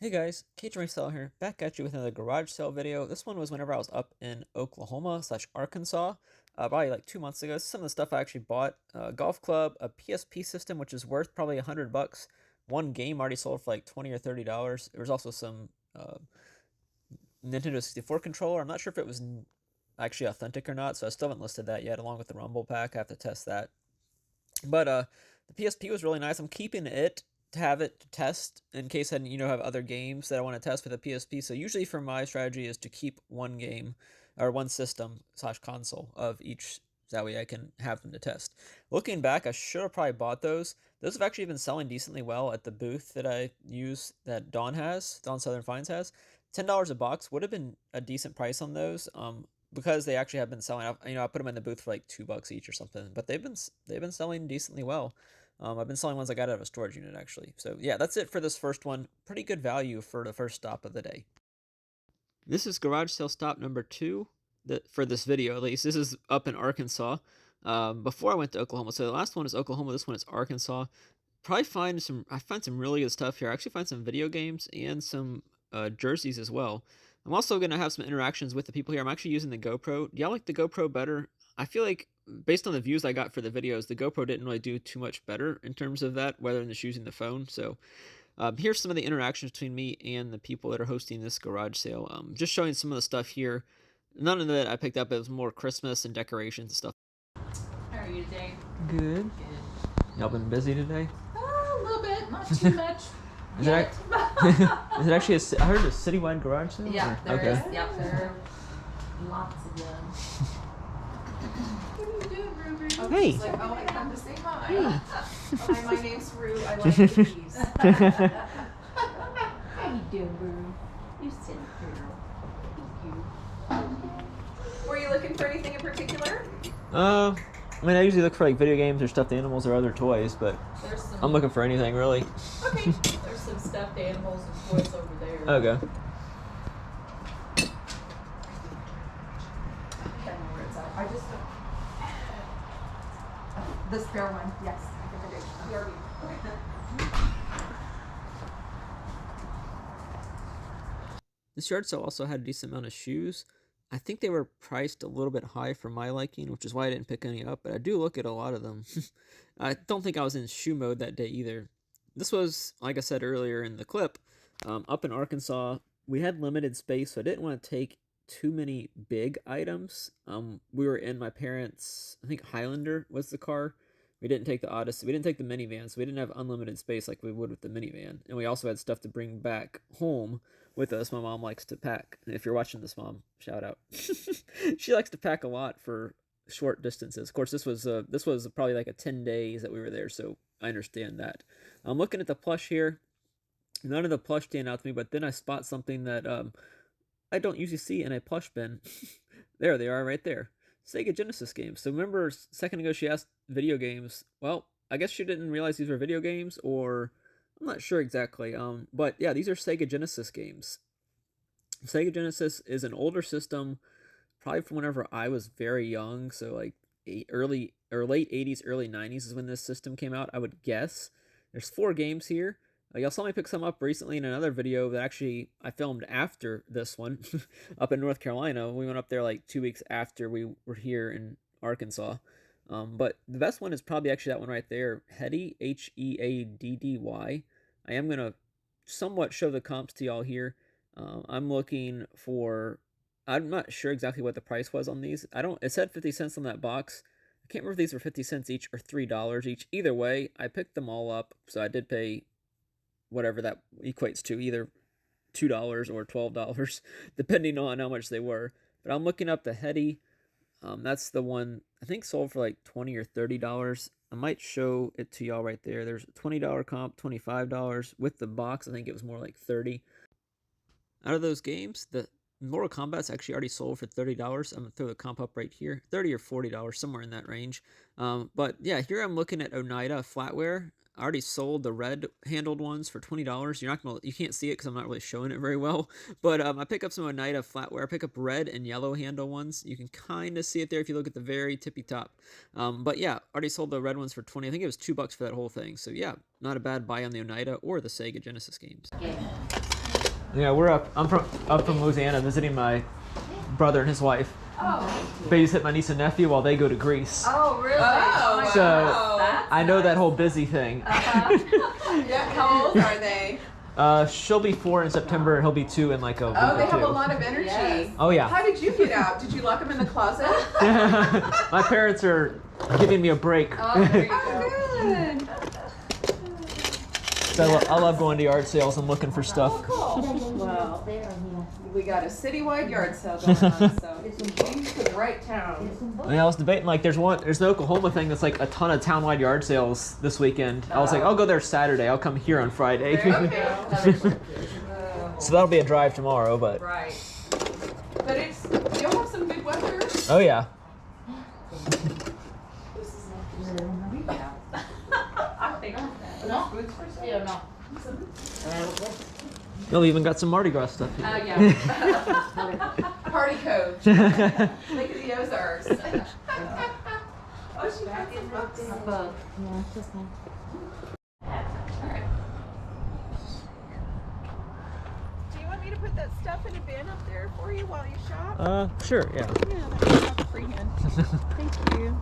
Hey guys, Cage Sale here, back at you with another garage sale video. This one was whenever I was up in Oklahoma/Arkansas, probably like 2 months ago. This is some of the stuff I actually bought: a golf club, a PSP system, which is worth probably $100. One game already sold for like $20 or $30. There was also some Nintendo 64 controller. I'm not sure if it was actually authentic or not, so I still haven't listed that yet. Along with the Rumble Pack, I have to test that. But the PSP was really nice. I'm keeping it to have it to test in case I have other games that I want to test with the PSP. So usually for my strategy is to keep one game or one system/console of each. So that way I can have them to test. Looking back, I should have probably bought those. Those have actually been selling decently well at the booth that I use that Dawn Southern Finds has. $10 a box would have been a decent price on those. Because they actually have been selling. I put them in the booth for like $2 each or something, but they've been selling decently well. I've been selling ones I got out of a storage unit actually. So yeah, that's it for this first one. Pretty good value for the first stop of the day. This is garage sale stop number 2 for this video at least. This is up in Arkansas. Before I went to Oklahoma. So the last one is Oklahoma. This one is Arkansas. I find some really good stuff here. I actually find some video games and some jerseys as well. I'm also going to have some interactions with the people here. I'm actually using the GoPro. Do y'all like the GoPro better? I feel like, based on the views I got for the videos, the GoPro didn't really do too much better in terms of that, rather than just using the phone. So here's some of the interactions between me and the people that are hosting this garage sale. Just showing some of the stuff here. None of that I picked up. It was more Christmas and decorations and stuff. How are you today? Good. Good. Y'all been busy today? A little bit, not too much. Is it actually I heard a citywide garage sale? Yeah, or? there is. Yep, there are lots of them. What are you doing, Ruby? Hey. Like, oh, I come to say hi. Hey. Hi, my name's Rue. I like cookies. How you doing, Boo? You silly girl. Thank you. Were you looking for anything in particular? I mean, I usually look for like video games or stuffed animals or other toys, but There's some. I'm looking for anything really. Okay. There's some stuffed animals and toys over there. Okay. I don't know where it's at. I just don't. The spare one, yes. I think I did. You already. This yard sale also had a decent amount of shoes. I think they were priced a little bit high for my liking, which is why I didn't pick any up, but I do look at a lot of them. I don't think I was in shoe mode that day either. This was, like I said earlier in the clip, up in Arkansas. We had limited space, so I didn't want to take too many big items. We were in my parents', I think Highlander was the car. We didn't take the Odyssey. We didn't take the minivan, so we didn't have unlimited space like we would with the minivan. And we also had stuff to bring back home with us. My mom likes to pack. If you're watching this, Mom, shout out. She likes to pack a lot for short distances. Of course, this was probably like a 10 days that we were there, so I understand that. I'm looking at the plush here. None of the plush stand out to me, but then I spot something that I don't usually see in a plush bin. There they are right there. Sega Genesis games. So remember a second ago she asked video games. Well, I guess she didn't realize these were video games, or I'm not sure exactly. But yeah, these are Sega Genesis games. Sega Genesis is an older system, probably from whenever I was very young. So like early or late 80s, early 90s is when this system came out, I would guess. There's 4 games here. Y'all saw me pick some up recently in another video that actually I filmed after this one up in North Carolina. We went up there like 2 weeks after we were here in Arkansas. But the best one is probably actually that one right there, Heady, Headdy. I am going to somewhat show the comps to y'all here. I'm looking for, I'm not sure exactly what the price was on these. It said 50 cents on that box. I can't remember if these were 50 cents each or $3 each. Either way, I picked them all up, so I did pay whatever that equates to, either $2 or $12, depending on how much they were. But I'm looking up the Heady. That's the one I think sold for like $20 or $30. I might show it to y'all right there. There's a $20 comp, $25 with the box. I think it was more like $30. Out of those games, the Mortal Kombat's actually already sold for $30. I'm gonna throw the comp up right here, $30 or $40, somewhere in that range. But yeah, here I'm looking at Oneida flatware. I already sold the red handled ones for $20. You can't see it because I'm not really showing it very well. But I pick up some Oneida flatware. I pick up red and yellow handle ones. You can kind of see it there if you look at the very tippy top. But yeah, already sold the red ones for $20. I think it was $2 for that whole thing. So yeah, not a bad buy on the Oneida or the Sega Genesis games. Yeah, we're up. I'm from Louisiana visiting my brother and his wife. Oh. Babysit my niece and nephew while they go to Greece. Oh, really? Oh, So wow. I know that whole busy thing. Yeah, how old are they? She'll be 4 in September, and he'll be 2 in like a week Oh, they or 2. have a lot of energy. Yes. Oh yeah. How did you get out? Did you lock them in the closet? My parents are giving me a break. Oh, there you go. Oh, good. So I love going to yard sales and looking for stuff. Oh, cool. Wow. We got a citywide yard sale going on, so You came to the right town. And I was debating, like, there's the Oklahoma thing that's like a ton of townwide yard sales this weekend. I was like, I'll go there Saturday. I'll come here on Friday. Okay. So that'll be a drive tomorrow, but Right. But you'll have some good weather. oh yeah. I think no. Boots for sale? Yeah, no. You'll even got some Mardi Gras stuff here. Yeah. Party coach. Look at the Ozarks. Oh, she got some books. Alright. Do you want me to put that stuff in a bin up there for you while you shop? Sure, yeah. Yeah, that's not freehand. Thank you.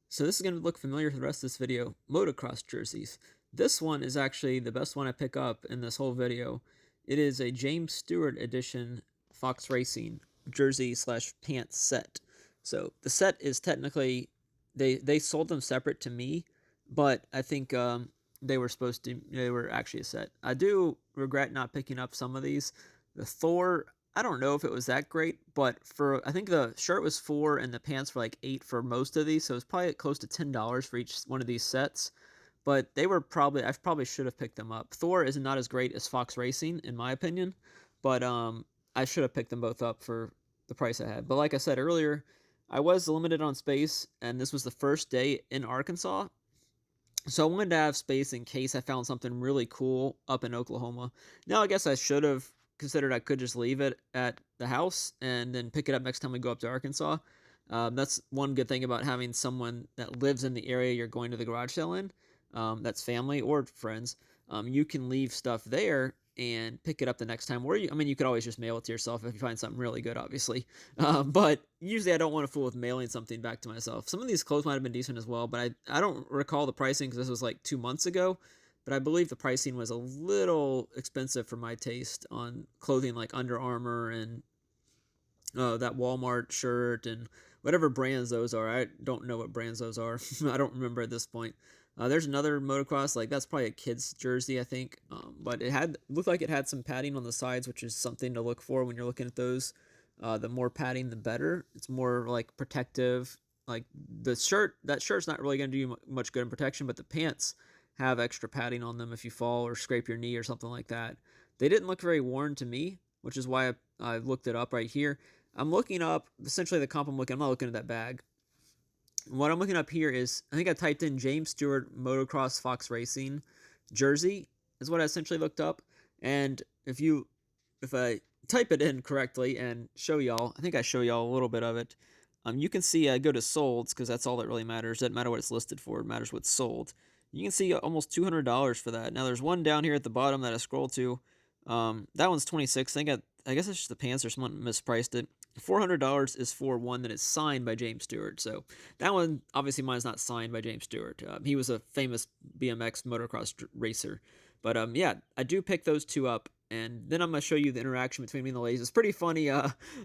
So this is going to look familiar for the rest of this video. Motocross jerseys. This one is actually the best one I pick up in this whole video. It is a James Stewart edition Fox Racing jersey / pants set. So the set is technically, they sold them separate to me, but I think they were actually a set. I do regret not picking up some of these. The Thor, I don't know if it was that great, but I think the shirt was $4 and the pants were like $8 for most of these, so it's probably close to $10 for each one of these sets. But I probably should have picked them up. Thor is not as great as Fox Racing, in my opinion, but I should have picked them both up for the price I had. But like I said earlier, I was limited on space, and this was the first day in Arkansas, so I wanted to have space in case I found something really cool up in Oklahoma. Now, I guess I should have considered I could just leave it at the house and then pick it up next time we go up to Arkansas. That's one good thing about having someone that lives in the area you're going to the garage sale in. That's family or friends. You can leave stuff there and pick it up the next time. Or you could always just mail it to yourself if you find something really good, obviously. But usually I don't want to fool with mailing something back to myself. Some of these clothes might have been decent as well, but I don't recall the pricing because this was like 2 months ago. But I believe the pricing was a little expensive for my taste on clothing like Under Armour and that Walmart shirt and whatever brands those are. I don't know what brands those are. I don't remember at this point. There's another motocross, like that's probably a kid's jersey, I think. But it looked like it had some padding on the sides, which is something to look for when you're looking at those. The more padding, the better. It's more like protective. Like that shirt's not really going to do much good in protection, but the pants have extra padding on them if you fall or scrape your knee or something like that. They didn't look very worn to me, which is why I looked it up right here. I'm looking up, essentially the comp I'm not looking at that bag. What I'm looking up here is, I think I typed in James Stewart Motocross Fox Racing jersey is what I essentially looked up. And if I type it in correctly and show y'all, I think I show y'all a little bit of it. You can see I go to solds because that's all that really matters. It doesn't matter what it's listed for. It matters what's sold. You can see almost $200 for that. Now there's one down here at the bottom that I scroll to. That one's $26. I guess it's just the pants or someone mispriced it. $400 is for one that is signed by James Stewart. So that one, obviously mine is not signed by James Stewart. He was a famous BMX motocross racer. But yeah, I do pick those two up. And then I'm going to show you the interaction between me and the ladies. It's pretty funny.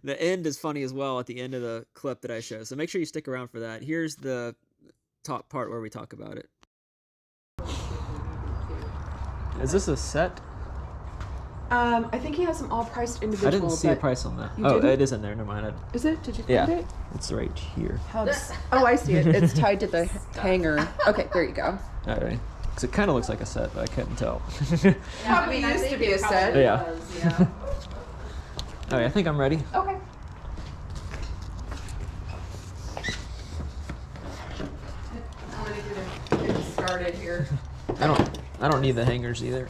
The end is funny as well at the end of the clip that I show. So make sure you stick around for that. Here's the top part where we talk about it. Is this a set? I think he has them all priced individual. I didn't see a price on that. You Oh, didn't? it is in there. Never mind. Is it? Did you Yeah. find it? It's right here. Oh, I see it. It's tied to the hanger. Okay, there you go. All right. Because it kind of looks like a set, but I couldn't tell. Probably used to be a set. Yeah. Yeah. All right, I think I'm ready. Okay. I'm gonna get it started here. I don't need the hangers either.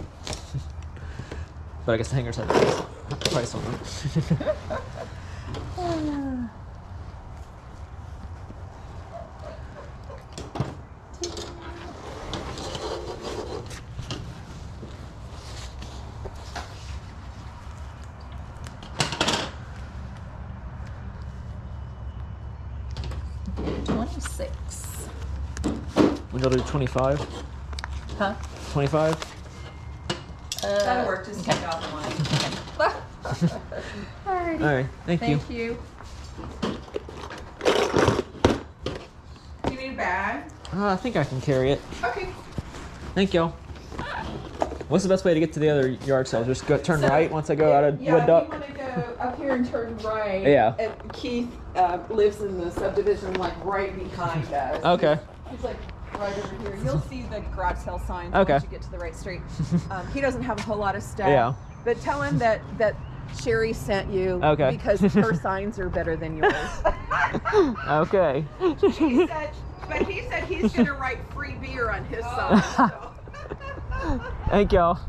But I guess the hangers have the price on them. 26. We'll do 25. Huh? 25. That'll work. Just take out the one. Alrighty. All right. Thank you. Thank you. Do you need a bag? I think I can carry it. Okay. Thank y'all. What's the best way to get to the other yard sale? Just go turn So, right once I go out of Yeah, Wood if Duck? you want to go up here and turn right. Yeah. And Keith lives in the subdivision like right behind us. Okay. He's like right over here. You'll see the garage sale signs Okay. once you get to the right street. He doesn't have a whole lot of stuff. Yeah. But tell him that Sherry sent you. Okay. Because her signs are better than yours. Okay. But he said he's going to write free beer on his sign. So. Thank y'all.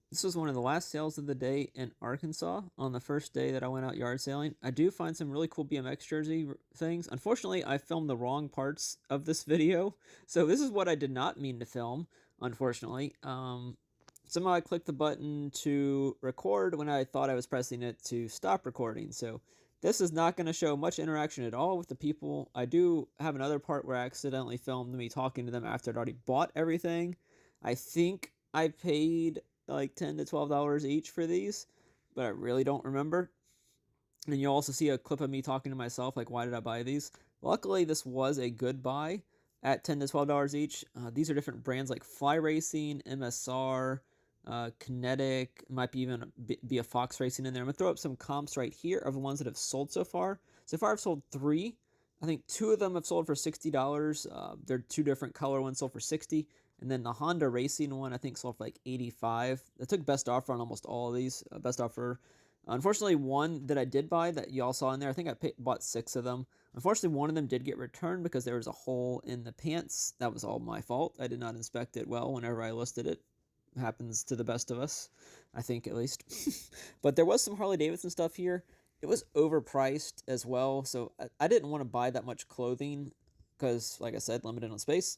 This was one of the last sales of the day in Arkansas on the first day that I went out yard sailing. I do find some really cool BMX jersey things. Unfortunately, I filmed the wrong parts of this video, so this is what I did not mean to film, unfortunately. Somehow I clicked the button to record when I thought I was pressing it to stop recording, so this is not going to show much interaction at all with the people. I do have another part where I accidentally filmed me talking to them after I'd already bought everything. I think I paid like $10 to $12 each for these, but I really don't remember. And you'll also see a clip of me talking to myself, like, why did I buy these? Luckily, this was a good buy at $10 to $12 each. These are different brands like Fly Racing, MSR, Kinetic, might be even be a Fox Racing in there. I'm going to throw up some comps right here of the ones that have sold so far. So far, I've sold 3. I think 2 of them have sold for $60. They're 2 different color ones sold for $60. And then the Honda Racing one, I think, sold for like $85. I took best offer on almost all of these. Best offer. Unfortunately, one that I did buy that y'all saw in there, I think I bought 6 of them. Unfortunately, one of them did get returned because there was a hole in the pants. That was all my fault. I did not inspect it well whenever I listed it. Happens to the best of us, I think, at least. But there was some Harley Davidson stuff here. It was overpriced as well, so I didn't want to buy that much clothing because, like I said, limited on space.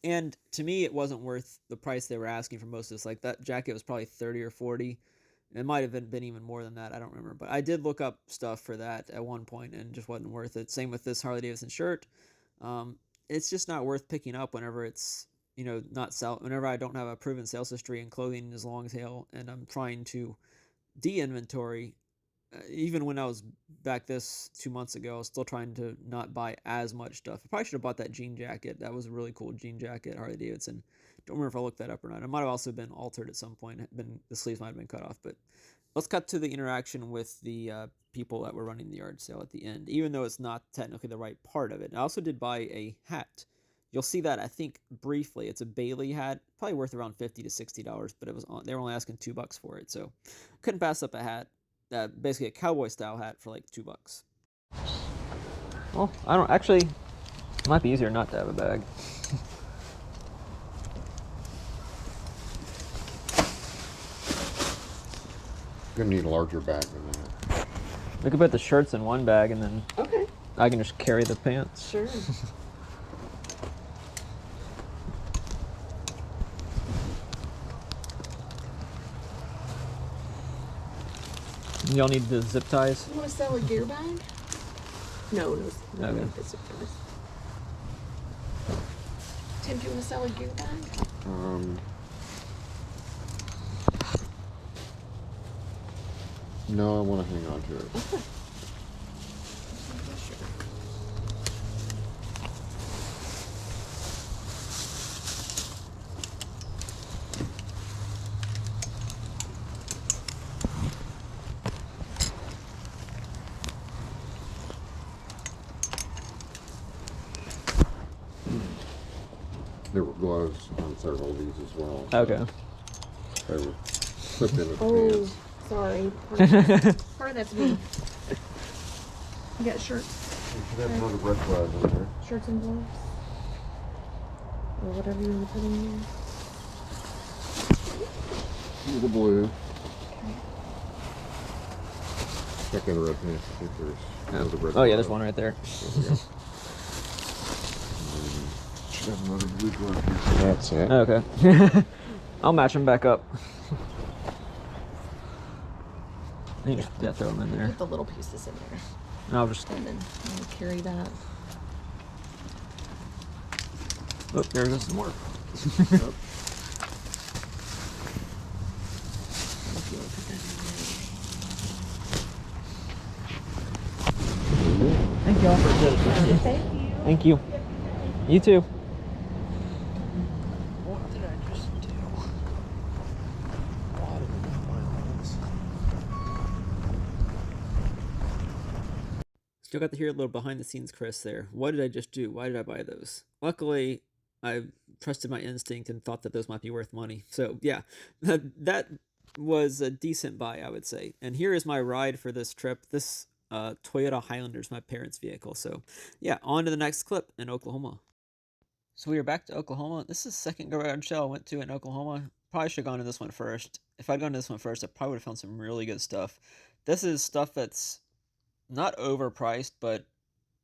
And to me, it wasn't worth the price they were asking for most of this. Like, that jacket was probably $30 or $40. It might have been even more than that. I don't remember. But I did look up stuff for that at one point and just wasn't worth it. Same with this Harley Davidson shirt. It's just not worth picking up whenever it's, not sell. Whenever I don't have a proven sales history in clothing as long tail and I'm trying to de-inventory. Even when I was back this 2 months ago, I was still trying to not buy as much stuff. I probably should have bought that jean jacket. That was a really cool jean jacket, Harley Davidson. Don't remember if I looked that up or not. It might have also been altered at some point. The sleeves might have been cut off. But let's cut to the interaction with the people that were running the yard sale at the end, even though it's not technically the right part of it. I also did buy a hat. You'll see that, I think, briefly. It's a Bailey hat, probably worth around $50 to $60, but they were only asking $2 for it, so couldn't pass up a hat. Basically a cowboy style hat for like $2. Well, I don't actually. It might be easier not to have a bag. You're gonna need a larger bag than that. We could put the shirts in one bag and then Okay. I can just carry the pants. Sure. Y'all need the zip ties? You want to sell a gear bag? No. Okay. Tim, do you want to sell a gear bag? No, I want to hang on to it. Okay. There were gloves on several of these as well. Okay. They were slipped in the Oh, pants. sorry. Part of that's me. You got shirts? You should have another red flag in there. Shirts and gloves? Or whatever you want to put in here. The blue. Check in the red pants. I think there's another red Oh yeah, there's glove. one right there. There we go. Should have another blue glove here. That's it. Okay. I'll match them back up. You just throw them in there. Put the little pieces in there. And I'll just... And then I'll carry that. Oh, there goes some more. Thank you all for it. Thank you. Thank you. You too. What did I just do? Why did I buy those? Still got to hear a little behind the scenes Chris there. What did I just do? Why did I buy those? Luckily, I trusted my instinct and thought that those might be worth money. So yeah, that was a decent buy, I would say. And here is my ride for this trip. This Toyota Highlander is my parents' vehicle. So yeah, on to the next clip in Oklahoma. So we are back to Oklahoma. This is the second garage sale I went to in Oklahoma. Probably should have gone to this one first. If I'd gone to this one first, I probably would have found some really good stuff. This is stuff that's not overpriced, but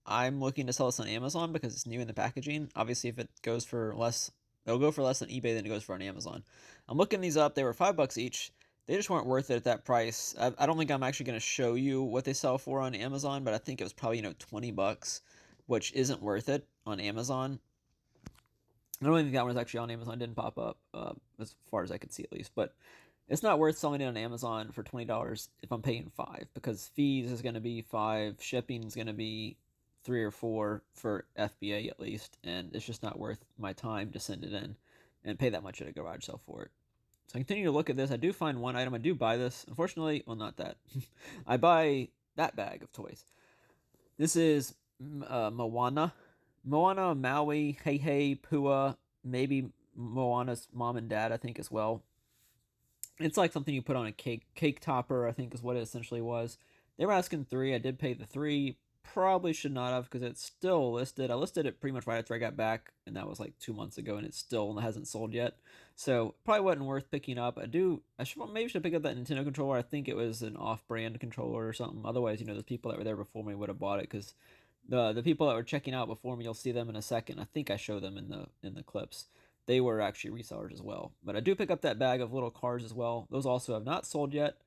I'm looking to sell this on Amazon because it's new in the packaging. Obviously, if it goes for less, it'll go for less on eBay than it goes for on Amazon. I'm looking these up. They were $5 each. They just weren't worth it at that price. I don't think I'm actually going to show you what they sell for on Amazon, but I think it was probably, $20, which isn't worth it on Amazon. I don't think that one was actually on Amazon. It didn't pop up as far as I could see at least, but it's not worth selling it on Amazon for $20 if I'm paying $5 because fees is going to be $5, shipping is going to be $3 or $4 for FBA at least, and it's just not worth my time to send it in and pay that much at a garage sale for it. So I continue to look at this. I do find one item. I do buy this. Unfortunately, well, not that. I buy that bag of toys. This is Moana, Maui, Hey Hey, Pua, maybe Moana's mom and dad, I think, as well. It's like something you put on a cake topper, I think is what it essentially was. They were asking $3. I did pay the $3. Probably should not have because it's still listed. I listed it pretty much right after I got back, and that was like 2 months ago, and it still hasn't sold yet. So probably wasn't worth picking up. Maybe should pick up that Nintendo controller. I think it was an off-brand controller or something. Otherwise, the people that were there before me would have bought it because the people that were checking out before me, you'll see them in a second. I think I show them in the clips. They were actually resellers as well. But I do pick up that bag of little cars as well. Those also have not sold yet.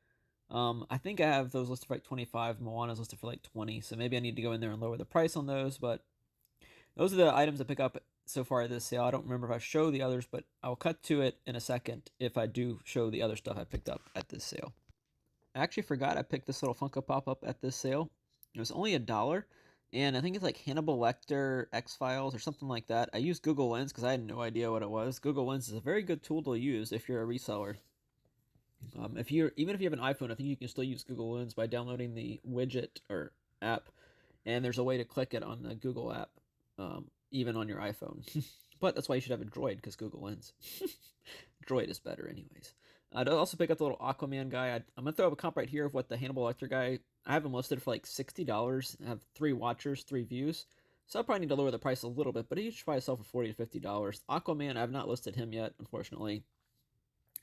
I think I have those listed for like 25. Moana's listed for like 20. So maybe I need to go in there and lower the price on those. But those are the items I pick up so far at this sale. I don't remember if I show the others, but I'll cut to it in a second if I do show the other stuff I picked up at this sale. I actually forgot I picked this little Funko Pop up at this sale. It was only $1. And I think it's like Hannibal Lecter, X-Files, or something like that. I used Google Lens because I had no idea what it was. Google Lens is a very good tool to use if you're a reseller. Even if you have an iPhone, I think you can still use Google Lens by downloading the widget or app. And there's a way to click it on the Google app, even on your iPhone. But that's why you should have a Droid, because Google Lens. Droid is better anyways. I'd also pick up the little Aquaman guy. I'm going to throw up a comp right here of what the Hannibal Lecter guy... I have him listed for like $60. I have 3 watchers, 3 views. So I probably need to lower the price a little bit, but he should probably sell for $40 to $50. Aquaman, I have not listed him yet, unfortunately.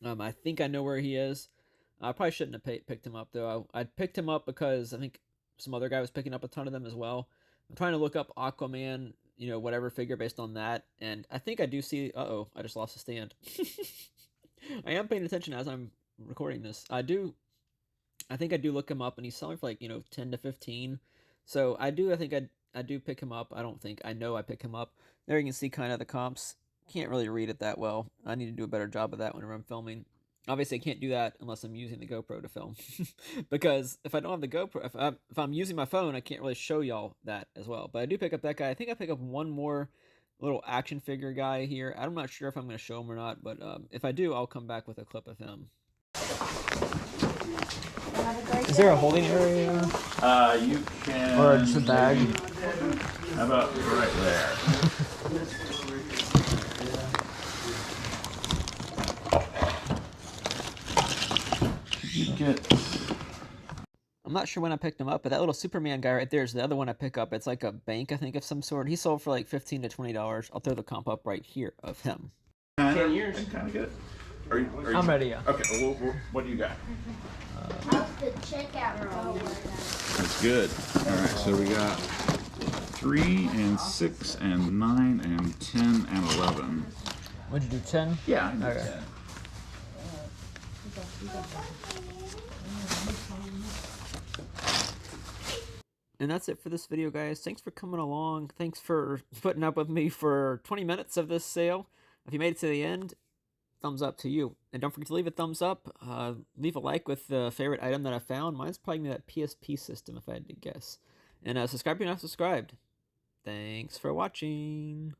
I think I know where he is. I probably shouldn't have picked him up, though. I picked him up because I think some other guy was picking up a ton of them as well. I'm trying to look up Aquaman, whatever figure based on that. And I think I do see... Uh-oh, I just lost a stand. I am paying attention as I'm recording this. I think I do look him up, and he's selling for like 10 to 15. So I think I do pick him up. I know I pick him up. There you can see kind of the comps. Can't really read it that well. I need to do a better job of that whenever I'm filming. Obviously, I can't do that unless I'm using the GoPro to film, because if I don't have the GoPro, if I'm using my phone, I can't really show y'all that as well. But I do pick up that guy. I think I pick up one more little action figure guy here. I'm not sure if I'm going to show him or not, but if I do, I'll come back with a clip of him. Is there a holding area? You can. Or just a bag? How about right there? You get. I'm not sure when I picked him up, but that little Superman guy right there is the other one I pick up. It's like a bank, I think, of some sort. He sold for like $15 to $20. I'll throw the comp up right here of him. 10 years. Kind of good. I'm ready, yeah. Okay, well, what do you got? How's the checkout going? That's good. All right, so we got 3 and 6 and 9 and 10 and 11. What'd you do, 10? Yeah, I Okay. 10. And that's it for this video, guys. Thanks for coming along. Thanks for putting up with me for 20 minutes of this sale. If you made it to the end, thumbs up to you. And don't forget to leave a thumbs up. Leave a like with the favorite item that I found. Mine's probably gonna be that PSP system, if I had to guess. And subscribe if you're not subscribed. Thanks for watching.